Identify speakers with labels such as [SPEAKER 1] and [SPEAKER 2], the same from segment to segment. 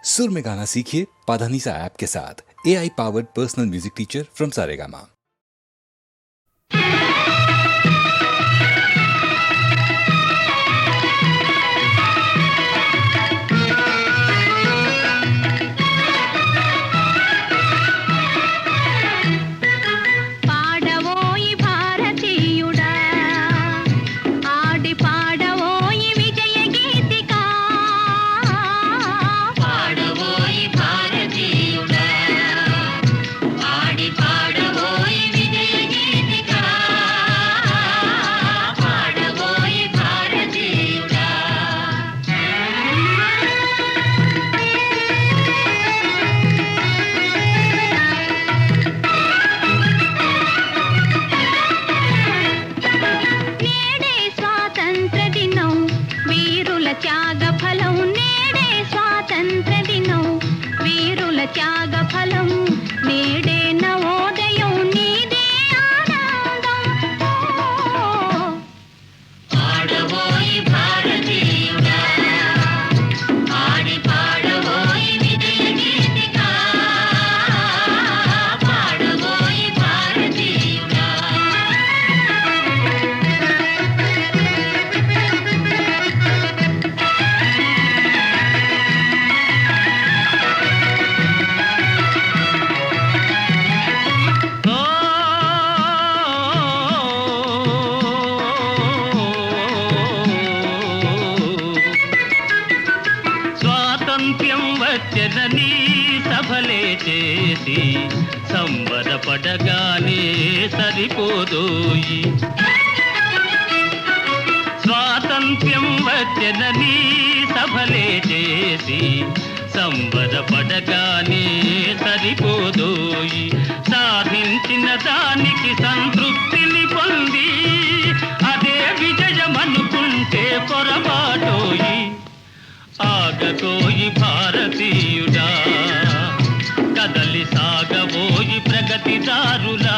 [SPEAKER 1] सुर में गाना सीखिए पाधानीसा ऐप के साथ। AI powered personal music teacher from Saregama.
[SPEAKER 2] వచ్చెదని సభలే చేసి సంబరపడగానే సరిపోదోయి. స్వాతంత్ర్యం వచ్చెదని సభలే చేసి సంబరపడగానే సరిపోదోయి. సాధించిన దానికి సంతృప్తిని పొంది అదే విజయమనుకుంటే పొరపాటోయి. ఆగకోయి భారతీయుడా, కదలి సాగబోయి ప్రగతిదారులా.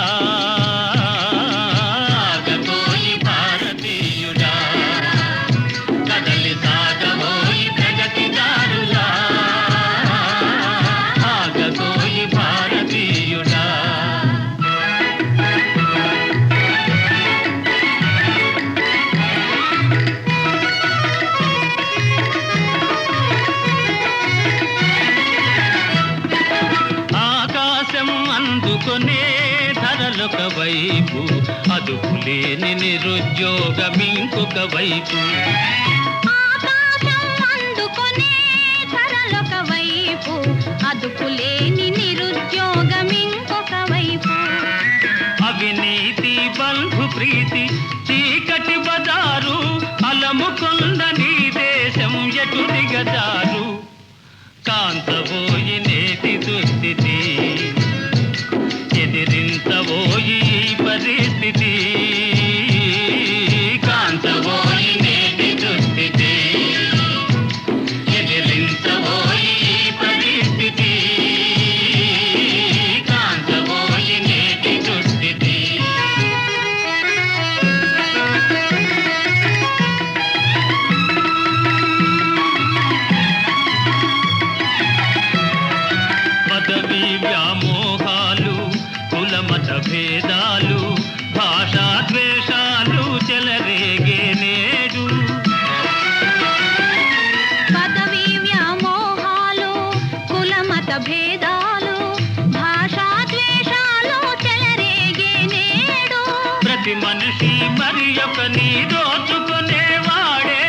[SPEAKER 2] ఆగకోయి భారతీయుడా, కదలి సాగబోయి ప్రగతిదారులా. ఆగకోయి భారతీయుడా. అందుకొనే ధరలొక వైపు, అదుపులేని నిరుద్యోగం ఇంకొక వైపు.
[SPEAKER 3] ఆకాశం అందుకొనే ధరలొక వైపు, అదుపులేని నిరుద్యోగం ఇంకొక వైపు.
[SPEAKER 2] అవినీతి బంధు ప్రీతి చీకటి బజారు, అలముకొండ నీ దేశం ఎటు దిగజారు. కాంతబోయి నేటి దుస్థితి, ఎదిరించబోయి పరిస్థితి. కాంతబోయి నేటి దుస్థితి, ఎదిరించబోయి పరిస్థితి. కాంతబోయి నేటి దుస్థితి. పదవి వ్యామోహాలు, కులమత భేదాలు, భాషా ద్వేషాలు చెలరేగే నేడు.
[SPEAKER 3] పదవి వ్యామోహాలు, కులమత భేదాలు, భాషా ద్వేషాలు చెలరేగే నేడు.
[SPEAKER 2] ప్రతి మనిషి మరి ఒక నీ దోచుకునేవాడే.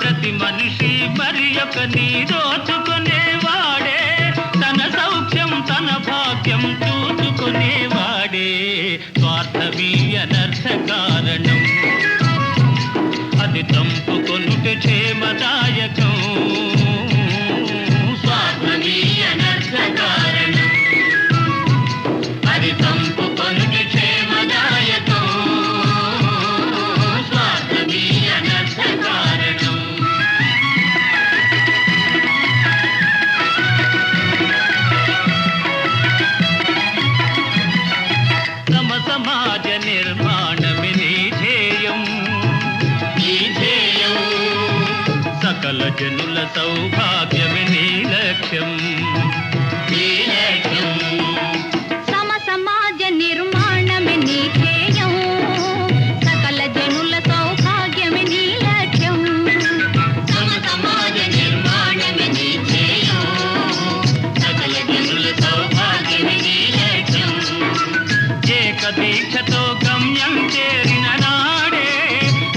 [SPEAKER 2] ప్రతి మనిషి మరి ఒక నీ దోచుకునేవాడే. తన సౌఖ్యం తన భాగ్యం చూసుకునేవాడే. స్వార్థమీ అనర్థ కారణం, అది తంపుకొనుట క్షేమదాయకం. స్వార్థమీ అనర్థ కారణం, అది తంపుకొనుట క్షేమదాయకం. స్వార్థమీ అనర్థ కారణం. సమాజ నిర్మాణమే నీ ధ్యేయం, నీ ధ్యేయం. సకల జనుల సౌభాగ్యమే నీ లక్ష్యం నీ లక్ష్యం
[SPEAKER 3] సమ సమాజ నిర్మాణమే నీ ధ్యేయం సకల జనుల సౌభాగ్యమే నీ లక్ష్యం
[SPEAKER 2] సమ సమాజ నిర్మాణమే నీ ధ్యేయం సకల జనుల సౌభాగ్యమే నీ లక్ష్యం ఏక దీక్షతో గమ్యం చేరిన నాడే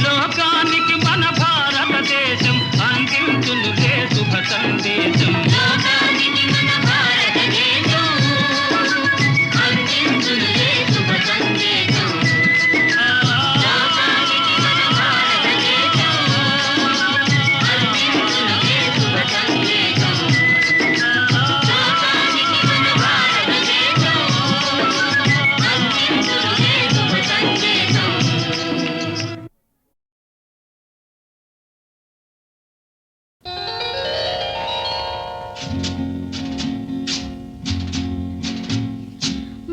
[SPEAKER 2] లోకానికి మన భారతదేశం అందించునులే శుభ సందేశం లోకానికి మన భారతదేశం అందించునులే శుభ సందేశం లోకానికి మన భారతదేశం అందించునులే శుభ సందేశం లోకానికి మన భారతదేశం అందించునులే శుభ సందేశం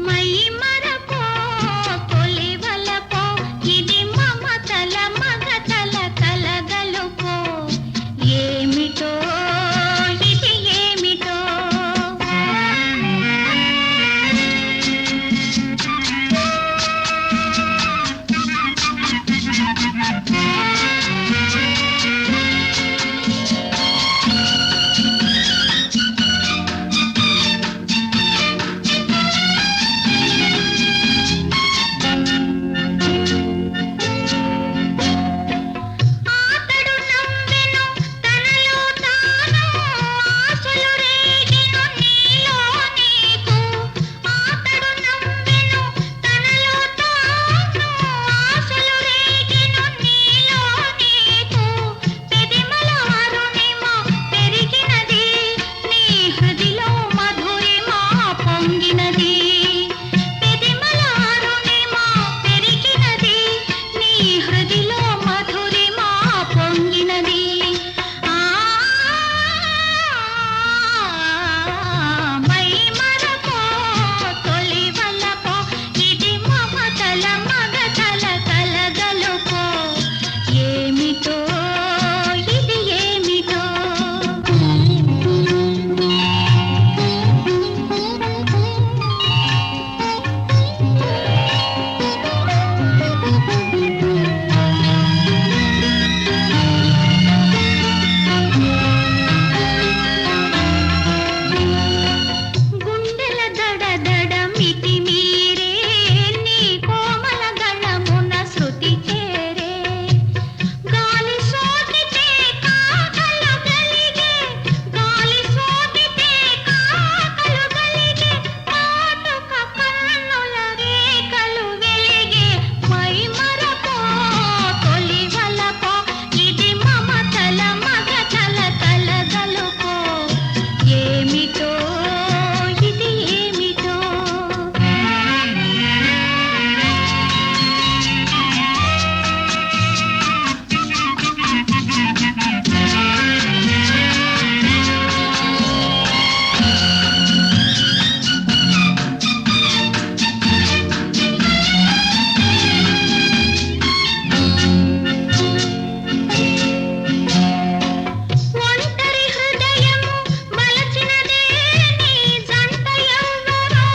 [SPEAKER 3] మై మరపో తొలి వలపో ఇది మమతల మగతల కలగలుపో ఏమిటో ఇది ఏమిటో ఆతడు నవ్వెను తనలో తాను ఆశలు రేగిను నీలో నీకు ఆతడు నవ్వెను తనలో తాను ఆశలు రేగిను నీలో నీకు పెదిమల అరుణిమ పెరిగినది నీ హృదిలో మధురిమ పొంగినది పెదిమల అరుణిమ పెరిగినది నీ హృదిలో మధురిమ పొంగినది మై మరపో తొలి వలపో ఇది మమతల మగతల కలగలుపో ఏమిటో ఇది ఏమిటో గుండెల దడ దడ మితి మీరే నీ కోమల గళమున శృతి చేరే గాలి సోకితే కాకలు గలిగే గాలి సోకితే కాకలు గలిగే కాటుక కన్నుల రేఖలు వెలిగే మై మరపో తొలి వలపో ఇది మమతల మగతల కలగలుపో ఏమిటో ఇది ఏమిటో ఒంటరి హృదయము మలచినదే నీ జంట ఎవ్వరో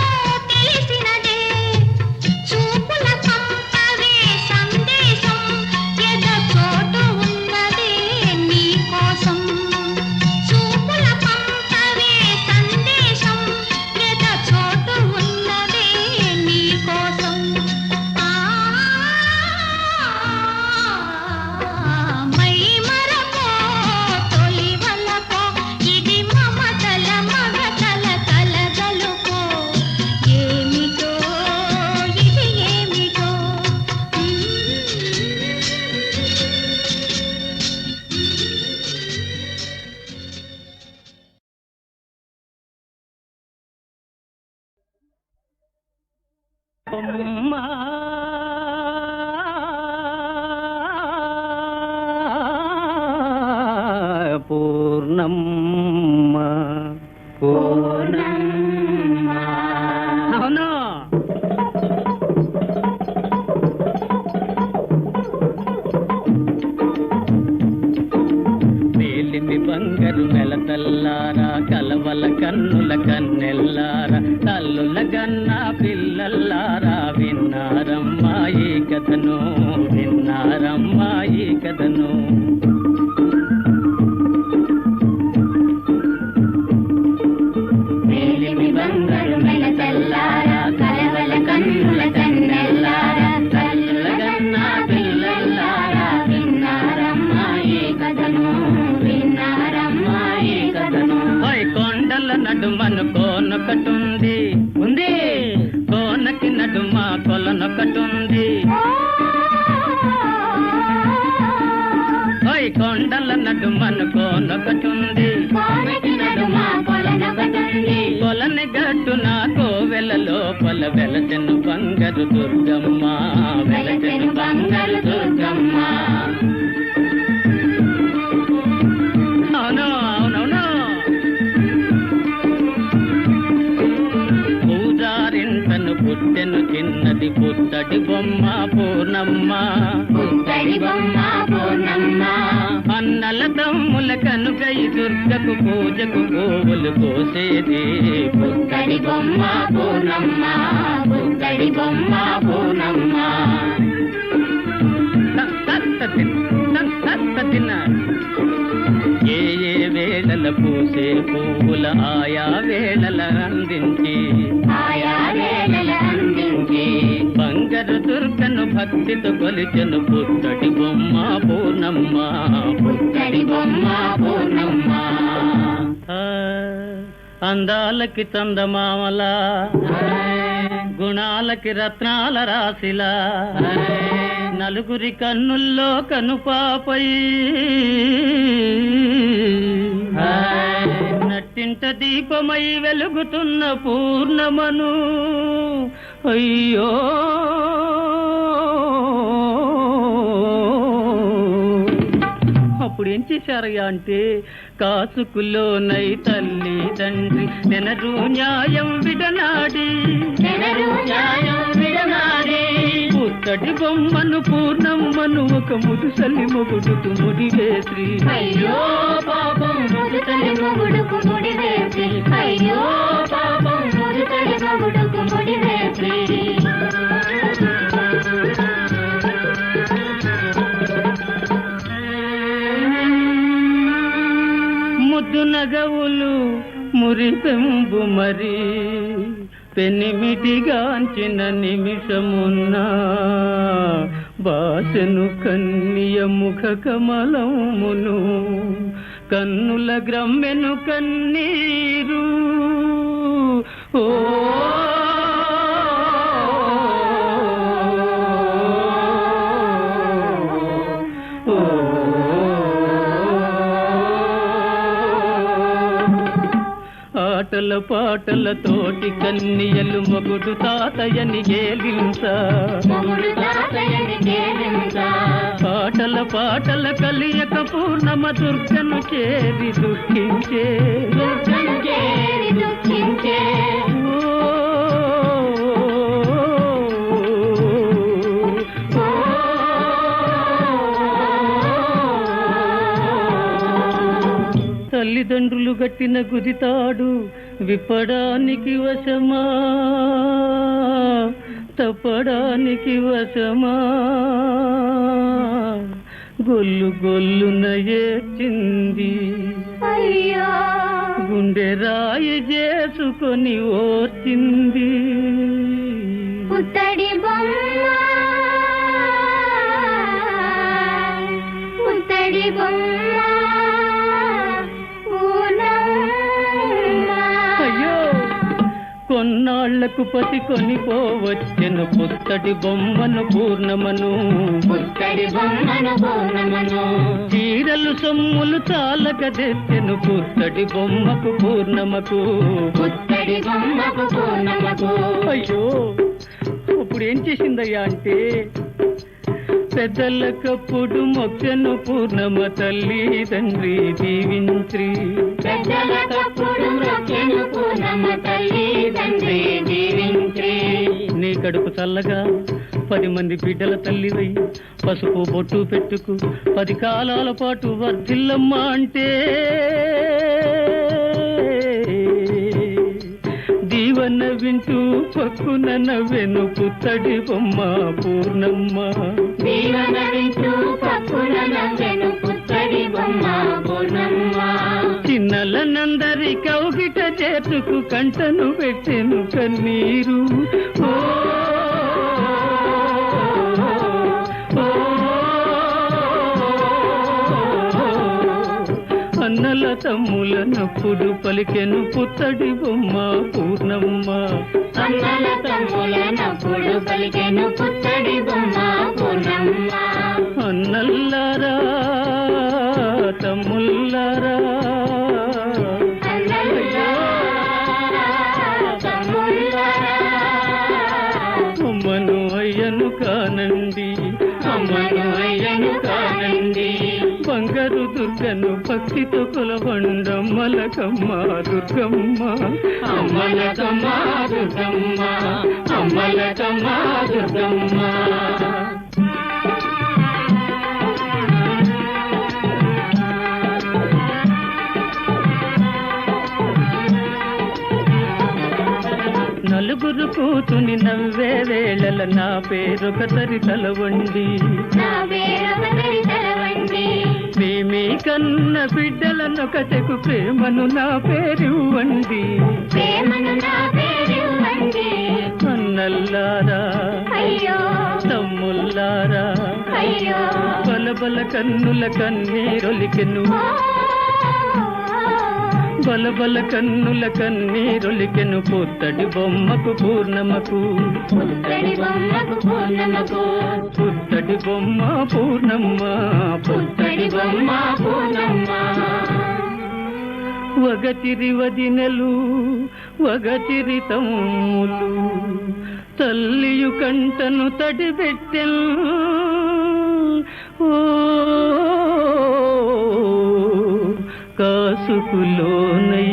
[SPEAKER 3] తెలిసినదే చూపుల పంపవే సందేశం ఎద చోటు ఉన్నదే నీ కోసం చూపుల పంపవే సందేశం ఎద చోటు ఉన్నదే నీ కోసం మై మరపో తొలి వలపో ఇది మమతల మగతల కలగలుపో ఏమిటో ఇది ఏమిటో
[SPEAKER 2] అమ్మా పూర్ణమ్మ పూర్ణమ్మ అవును
[SPEAKER 4] కన్నుల కన్నెల్లారా తల్లుల కన్నా పిల్లల్లారా విన్నారమ్మా ఈ కథను విన్నారమ్మా ఈ కథను
[SPEAKER 3] మేలిమి బంగారు మెలకల్లారా కలవల కన్నుల కన్నెల్లారా తల్లుల కన్నా పిల్లల్లారా విన్నారమ్మా ఈ కథను విన్నారమ్మా ఈ కథను
[SPEAKER 4] కొండల నడుమను కోనొకటుంది ఉంది కోనకి నడుమ కొలనొకటుంది కొండల నడుమను కోనొకటుంది కొలని గట్టున కోవెల లోపల వెలసెను బంగారు దుర్గమ్మ వెలసెను బంగారు దుర్గమ్మ అవును అవునవును పూజారింటను పుట్టెను చిన్నది పుత్తడి బొమ్మ పూర్ణమ్మ
[SPEAKER 3] పుత్తడి బొమ్మ పూర్ణమ్మ
[SPEAKER 4] అన్నల తమ్ముల కనుకై దుర్గకు పూజకు పువ్వులు కోసేది
[SPEAKER 3] పుత్తడి బొమ్మ పూర్ణమ్మ పుత్తడి బొమ్మ పూర్ణమ్మ
[SPEAKER 4] ఏ ఏ వేళల పూసే పువ్వుల ఆయా వేళల అందించి
[SPEAKER 3] ఆయా వేళల అందించి
[SPEAKER 4] బంగారు దుర్గను భక్తితో కొలిచెను పుత్తడి బొమ్మ పూర్ణమ్మ
[SPEAKER 3] పుత్తడి బొమ్మ పూర్ణమ్మ
[SPEAKER 4] అందాలకి చందమామలా గుణాలకి రత్నాల రాశిలా నలుగురి కన్నుల్లో కనుపాపై నట్టింట దీపమై వెలుగుతున్న పూర్ణమను అయ్యో అప్పుడు ఏం చేశారయ్యా అంటే కాసుకులోనై తల్లి తండ్రి నెనరు న్యాయం విడనాడి పుత్తడి బొమ్మను పూర్ణమ్మను ఒక ముదుసలి మొగుడుకు ముడివేసి
[SPEAKER 3] అయ్యో పాపం ముదుసలి మొగుడుకు ముడివేసి అయ్యో పాపం ముదుసలి మొగుడుకు ముడివేసి
[SPEAKER 4] ముద్దు నగవులు మురిపెంబు మరి పెనిమిటిగాంచిన నిమిషమున్నా బాసను కన్నియ ముఖ కమలమును కన్నుల గ్రమ్మెను కన్నీరు ఓ ఆటల పాటల తోటి కన్నియలు మొగుడు తాతయ్యని గేలించా పాటల పాటల కలియక పూర్ణమ దుర్గను చేరి దుఃఖించే తల్లిదండ్రులు గట్టిన గుదితాడు విప్పడానికి వశమా తప్పడానికి వశమా గొల్లు గొల్లున ఏడ్చింది గుండె రాయి చేసుకొని ఓర్చింది
[SPEAKER 3] పుత్తడి బొమ్మ పుత్తడి బొమ్మ
[SPEAKER 4] కొన్నాళ్లకు పసి కొనిపోవచ్చెను పుత్తడి బొమ్మను పూర్ణమను
[SPEAKER 3] పుత్తడి బొమ్మను పూర్ణమను
[SPEAKER 4] చీరలు సొమ్ములు చాలక తెచ్చెను పుత్తడి బొమ్మకు పూర్ణమకు
[SPEAKER 3] పుత్తడి బొమ్మకు పూర్ణమకు
[SPEAKER 4] అయ్యో ఇప్పుడు ఏం చేసిందయ్యా అంటే పెద్దలకప్పుడు మొక్కను పూర్ణమ తల్లి తండ్రి దీవించి
[SPEAKER 3] పెద్దలకప్పుడు మొక్కను పూర్ణమ తల్లి తండ్రి దీవించి
[SPEAKER 4] నీ కడుపు చల్లగా 10 మంది బిడ్డల తల్లివై పసుపు బొట్టు పెట్టుకు 10 కాలాల పాటు వర్ధిల్లమ్మ అంటే వింటూ పక్కున నవ్వెను పుత్తడి బొమ్మ పూర్ణమ్మ.
[SPEAKER 3] దీవెన వింటూ పక్కున నవ్వెను పుత్తడి బొమ్మ పూర్ణమ్మ.
[SPEAKER 4] చిన్నలనందరి కౌగిట చేతుకు కంటను పెట్టెను కన్నీరు. ఓ అన్నల తమ్ముల నప్పుడు పలికెను పుత్తడి బొమ్మ పూర్ణమ్మ.
[SPEAKER 3] అన్నల తమ్ములనప్పుడు పలికెను పుత్తడి బొమ్మ పూర్ణమ్మ.
[SPEAKER 4] అన్నల్లారా తమ్ముల్లారా అమ్మను అయ్యను కానండి,
[SPEAKER 3] అమ్మను అయ్యను కానండి.
[SPEAKER 4] బంగారు దుర్గను భక్తితో కొలవండమ్మలకమ్మ దుర్గమ్మ.
[SPEAKER 3] అమ్మలకమ్మ దుర్గమ్మ, అమ్మలకమ్మ దుర్గమ్మ.
[SPEAKER 4] నలుగురు కూతుని నవ్వే వేళల నా పేరొక తరితల వండి,
[SPEAKER 3] నా వేరొకరి తలవండి.
[SPEAKER 4] మేమీ కన్న బిడ్డలనొక చెకు ప్రేమను నా పేరివ్వండి.
[SPEAKER 3] ప్రేమను నా పేరివ్వండి.
[SPEAKER 4] అన్నల్లారా
[SPEAKER 3] అయ్యో
[SPEAKER 4] తమ్ముల్లారా
[SPEAKER 3] అయ్యో
[SPEAKER 4] బలబల కన్నుల కన్నీరొలికెను, బలబల కన్నుల కన్నీరొలికెను పుత్తడి బొమ్మకు పూర్ణమకు.
[SPEAKER 3] పుత్తడి బొమ్మకు పూర్ణమకు,
[SPEAKER 4] పుత్తడి బొమ్మ పూర్ణమ్మ.
[SPEAKER 3] పుత్తడి బొమ్మ పూర్ణమ్మ.
[SPEAKER 4] వగచిరి వదినెలు వగచిరి తమ్ములు తల్లియు కంటను తడిబెట్టెను. ఓ కాసుకులోనై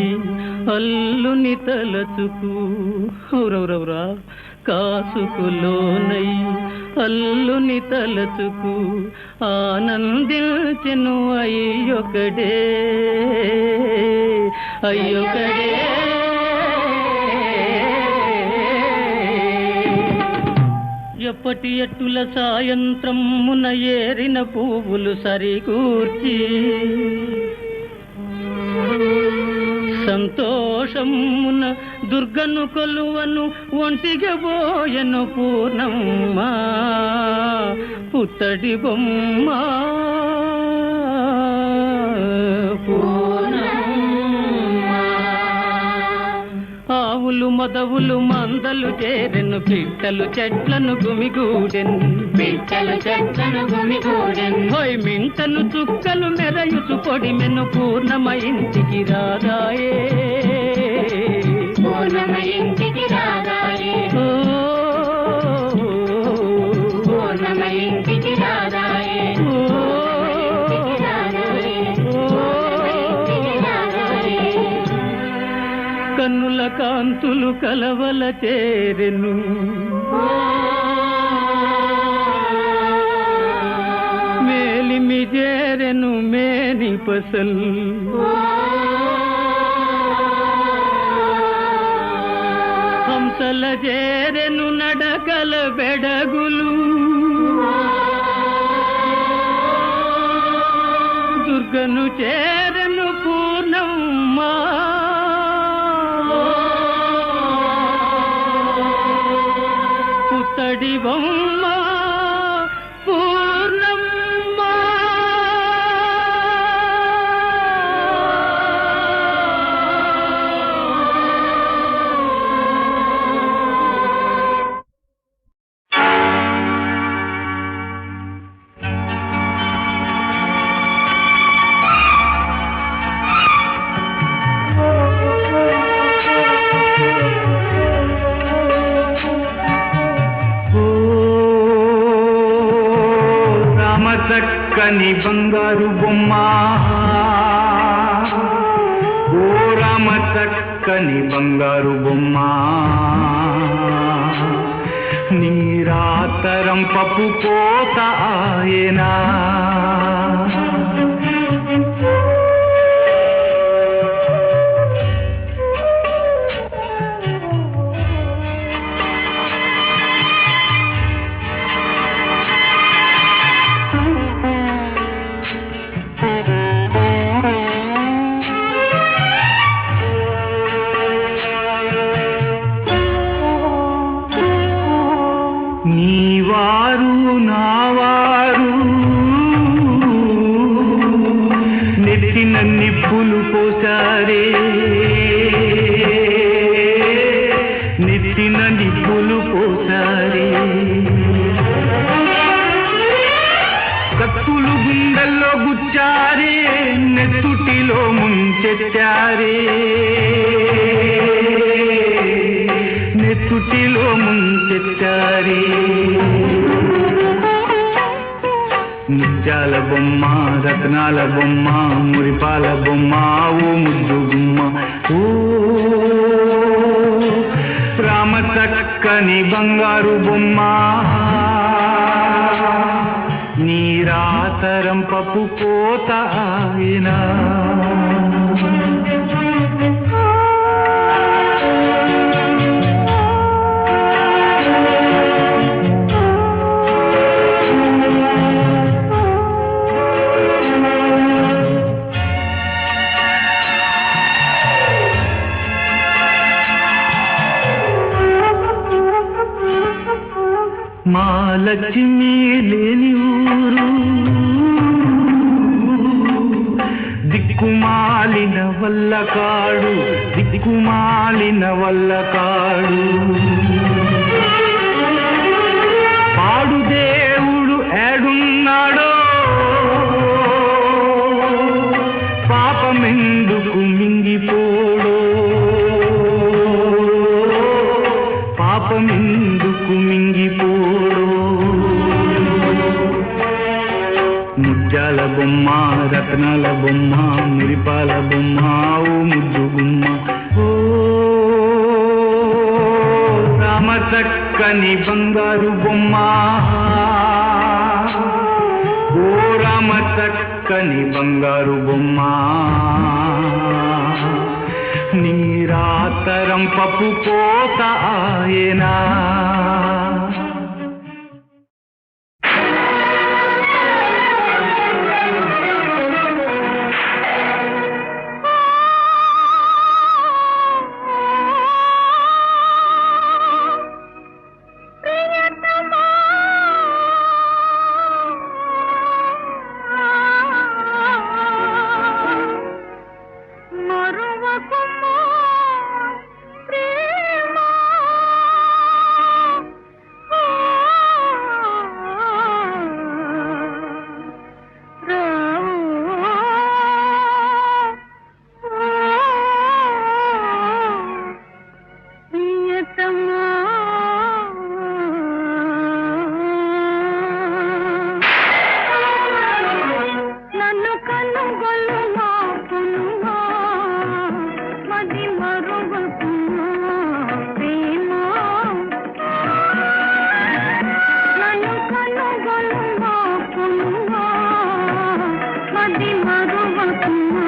[SPEAKER 4] అల్లుని తలచుకు, ఔరౌరౌరా కాసుకులోనై అల్లుని తలచుకు ఆనందించెను అయ్యొకడే అయ్యొకడే. ఎప్పటి ఎట్టుల సాయంత్రమున ఏరిన పువ్వులు సరికూర్చి సంతోషమున దుర్గను కొలువను ఒంటిగా పోయెను పూర్ణమ్మ పుత్తడి బొమ్మ ఆవులు మొదవులు మందలు చేరెను పిట్టలు చెట్లను గుమిగూడెను,
[SPEAKER 3] పిట్టలు చెట్లను గుమిగూడెను.
[SPEAKER 4] హోయ్ మింటను చుక్కలు మెరయుచు పొడిమెను పూర్ణమ ఇంటికి రాదాయే,
[SPEAKER 3] పూర్ణమ ఇంటికి రాదాయే,
[SPEAKER 4] ఓ
[SPEAKER 3] పూర్ణమ ఇంటికి రాదాయే,
[SPEAKER 4] ఓ,
[SPEAKER 3] ఇంటికి రాదాయే, ఇంటికి రాదాయే.
[SPEAKER 4] కన్నుల కాంతులు కలవల చేరెను, మేలిమి చేరెను మేని పసల్, హంసల చేరెను నడకల బెడగులు, దుర్గను చేరెను పూర్ణమ్మ పుత్తడి బొమ్మ పూర్ణమ్మ.
[SPEAKER 5] చక్కని బంగారు బొమ్మ, ఓ రామ చక్కని బంగారు బొమ్మ, నీరాతరం పప్పు పోత ఆయనా, పోసారే నెత్తిన నిప్పులు పోసారే కత్తులు గుండెల్లో గుచ్చారే నెత్తుటిలో ముంచెత్తారే నెత్తుటిలో ముంచెత్తారే ముత్యాల బొమ్మ రత్నాల బొమ్మ మురిపాల బొమ్మ ఓ ముద్దు గుమ్మ ఓ రామ చక్కని బంగారు బొమ్మ నీరాతరం పప్పు కోత ఆయనా మా లక్ష్మి లేని ఊరు దిక్కుమాలిన వల్ల కాడు దిక్కుమాలిన వల్ల కాడు పాడు దేవుడు ఏడున్నాడో పాపమెందుకు మింగిపోడో పాపమెందుకు మింగిపోడో ముత్యాల బొమ్మ రత్నాల బొమ్మ మురిపాల బొమ్మ ఓ ముద్దు గుమ్మ ఓ రామ చక్కని బంగారు బొమ్మ ఓ రామ చక్కని బంగారు బొమ్మ నీరాతరం పప్పు కోత ఆయనా
[SPEAKER 3] మది మరువకుమా